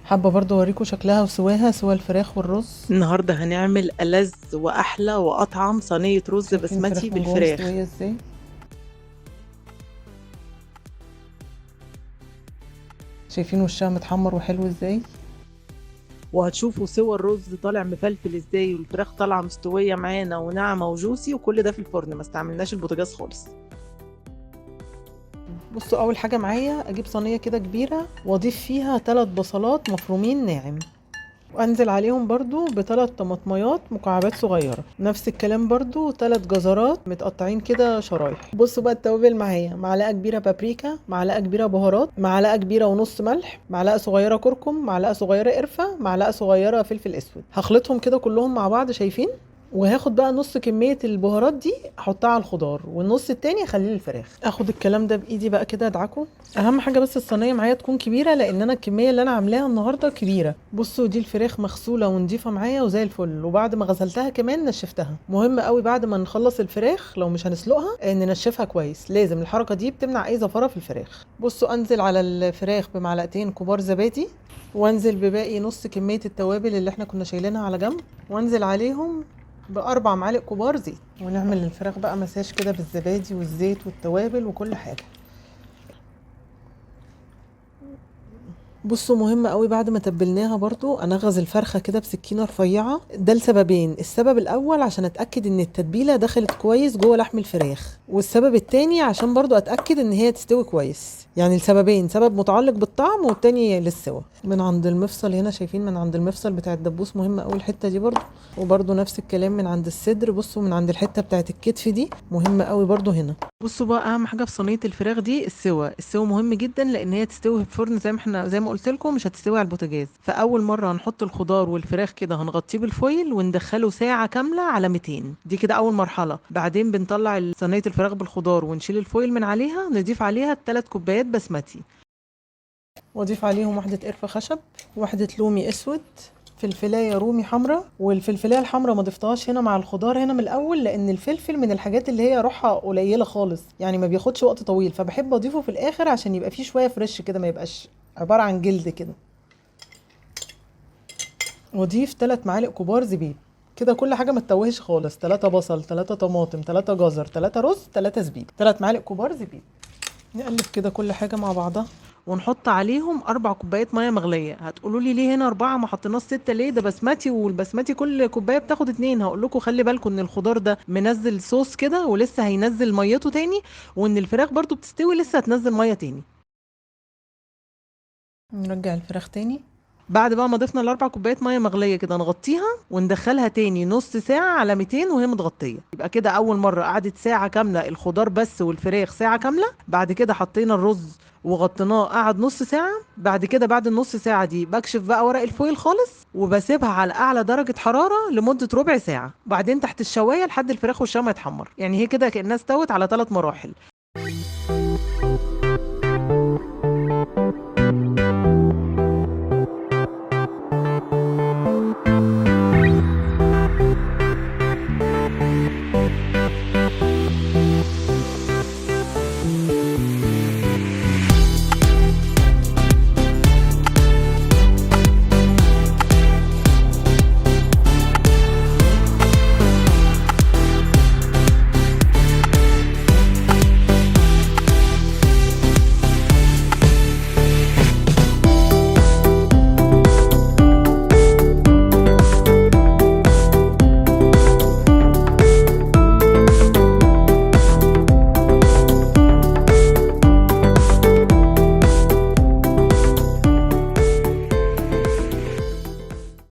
حابة برضو اوريكم شكلها وسواها، سوا الفراخ والرز. النهارده هنعمل ألذ وأحلى وأطعم صينية رز شايفين بسمتي الفراخ من جوه بالفراخ. مستوية ازاي؟ شايفين وشها متحمر وحلو ازاي؟ وهتشوفوا سوى الرز طالع مفلفل ازاي، والفراخ طالعة مستوية معانا وناعمة وجوسي، وكل ده في الفرن، ما استعملناش البوتاجاز خالص. بصوا، اول حاجة معايا اجيب صينية كده كبيرة واضيف فيها 3 بصلات مفرومين ناعم، وانزل عليهم برضو ب3 طماطميات مكعبات صغيرة، نفس الكلام برضو 3 جزرات متقطعين كده شرايح. بصوا بقى التوابل معايا: معلقة كبيرة بابريكا، معلقة كبيرة بهارات، معلقة كبيرة ونص ملح، معلقة صغيرة كركم، معلقة صغيرة قرفة، معلقة صغيرة فلفل اسود. هخلطهم كده كلهم مع بعض، شايفين؟ وهاخد بقى نص كمية البهارات دي احطها على الخضار، والنص التاني اخليه للفراخ. اخد الكلام ده بايدي بقى كده ادعكه. اهم حاجة بس الصينية معايا تكون كبيرة، لان انا الكمية اللي انا عاملاها النهاردة كبيرة. بصوا دي الفراخ مغسولة ونضيفة معايا وزي الفل، وبعد ما غسلتها كمان نشفتها. مهم قوي بعد ما نخلص الفراخ لو مش هنسلقها ان ننشفها كويس، لازم الحركة دي بتمنع اي زفارة في الفراخ. بصوا انزل على الفراخ بمعلقتين كبار زبادي، وانزل بباقي نص كمية التوابل اللي احنا كنا شايلينها على جنب، وانزل عليهم ب4 معالق كبار زيت، ونعمل الفراخ بقى مساج كده بالزبادي والزيت والتوابل وكل حاجة. بصوا مهم قوي بعد ما تبلناها برضو انغز الفرخة كده بسكينة رفيعة، ده لسببين: السبب الاول عشان اتأكد ان التتبيلة دخلت كويس جوه لحم الفراخ، والسبب التاني عشان برضو اتأكد ان هي تستوي كويس. يعني السببين، سبب متعلق بالطعم والتاني للسوا. من عند المفصل هنا، شايفين من عند المفصل بتاع الدبوس مهمة قوي الحتة دي برضو، وبرضو نفس الكلام من عند الصدر. بصوا من عند الحتة بتاعت الكتف دي مهمة قوي برضو هنا. بصوا بقى اهم حاجه في صينيه الفراخ دي السوا مهم جدا، لان هي تستوي في الفرن زي ما قلت لكم، مش هتستوي على البوتاجاز. فاول مره هنحط الخضار والفراخ كده هنغطيه بالفويل وندخله ساعه كامله على 200، دي كده اول مرحله. بعدين بنطلع صينيه الفراخ بالخضار ونشيل الفويل من عليها، نضيف عليها 3 كوبايات بسمتي، واضيف عليهم واحدة قرفة خشب، واحدة لومي اسود، فلفلاية رومي حمراء. والفلفلاية الحمراء ما ضفتهاش هنا مع الخضار هنا من الاول، لان الفلفل من الحاجات اللي هي روحها قليلة خالص، يعني ما بياخدش وقت طويل، فبحب اضيفه في الاخر عشان يبقى فيه شوية فريش كده، ما يبقاش عبارة عن جلد كده. واضيف 3 معالق كبار زبيب. كده كل حاجة ما تتوهش خالص: 3 بصل، 3 طماطم، 3 جزر، 3 رز، 3 زبيب، 3 معالق كبار زبيب. نقلب كده كل حاجة مع بعضها، ونحط عليهم 4 كوبايات ميه مغليه. هتقولوا لي ليه هنا 4 ما حطيناش 6؟ ليه؟ ده بسمتي، والبسمتي كل كوبايه بتاخد 2. هقول لكم خلي بالكم ان الخضار ده منزل صوص كده ولسه هينزل ميته تاني، وان الفراخ برضو بتستوي لسه هتنزل ميه تاني. نرجع الفراخ تاني. بعد بقى ما ضفنا ال4 كوبايات ميه مغليه كده نغطيها وندخلها تاني نص ساعه على 200 وهي متغطيه. يبقى كده اول مره قعدت ساعه كامله الخضار بس، والفراخ ساعه كامله. بعد كده حطينا الرز وغطيناه قعد نص ساعه. بعد كده بعد النص ساعه دي بكشف بقى ورق الفويل خالص وبسيبها على اعلى درجه حراره لمده ربع ساعه، بعدين تحت الشوايه لحد الفراخ وشها ما يتحمر. يعني هي كده كانها استوت على 3 مراحل.